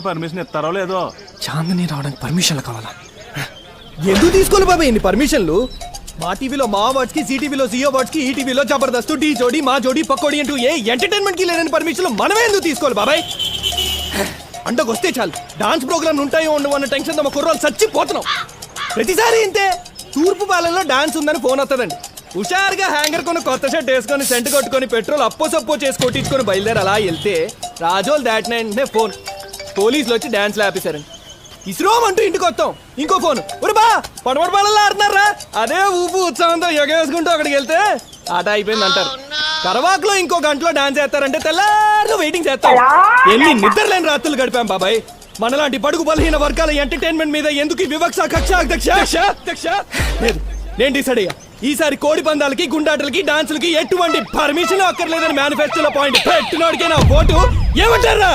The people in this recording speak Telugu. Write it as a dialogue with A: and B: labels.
A: పర్మిషన్ ఇస్తారో లేదో.
B: చాందని రావడానికి పర్మిషన్లు కావాలా?
C: ఎందుకు తీసుకోవాలి బాబాయ్ ఇన్ని పర్మిషన్లు? మా టీవీలో మా అవార్డ్స్ కి, సిటీవీలో జియో అవార్డ్స్ కి, ఈటీవీలో జబర్దస్త్, ఢీ జోడి, మా జోడి, పకోడి అంటూ ఏ ఎంటర్టైన్మెంట్ కి లేని పర్మిషన్లు మనమే ఎందుకు తీసుకోవాలి బాబాయ్? అంటకొస్తే చాలు డాన్స్ ప్రోగ్రామ్ ఉంటాయో ఉండవు అన్న టెన్షన్ తో మా కుర్రాలు చచ్చిపోతున్నాం. ప్రతిసారి ఇంతే. తూర్పు పాలనలో డాన్స్ ఉందని ఫోన్ వస్తుందండి. హుషారుగా హ్యాంగర్ కొని కొత్త షర్ట్ వేసుకొని సెంట్ కొట్టుకొని పెట్రోల్ అప్పో చేసి కొట్టించుకొని బయలుదేరి అలా వెళ్తే రాజోలు దాటిన వెంటనే ఫోన్. పోలీసులు వచ్చి డాన్స్ ఆపేశారండి. ఇస్రోమ్ అంటూ ఇంటికి వస్తాం. ఇంకో ఫోన్, ఒరు బా పడమటి పాలల్లో ఆడుతున్నారా? అదే ఊపు ఉత్సాహంతో ఎగవేసుకుంటూ అక్కడికి వెళ్తే ఆట అయిపోయింది అంటారు. కరవాకులో ఇంకో గంటలో డాన్స్ చేస్తారంటే తెల్లారు వెయిటింగ్ చేస్తాం. ఎన్ని నిద్రలేని రాత్రులు గడిపాం బాబాయ్. మనలాంటి బడుగు బలహీన వర్గాల ఎంటర్టైన్మెంట్ మీద ఎందుకు వివక్ష కక్ష లేదు. నేను డిసైడ్ అయ్యా, ఈసారి కోడి పందాలకి, గుండాటలకి, డాన్సులకి ఎటువంటి పర్మిషన్ అక్కర్లేదని మేనిఫెస్టోలో పాయింట్ పెట్టినోడికే నా ఓటు. ఏమంటారా?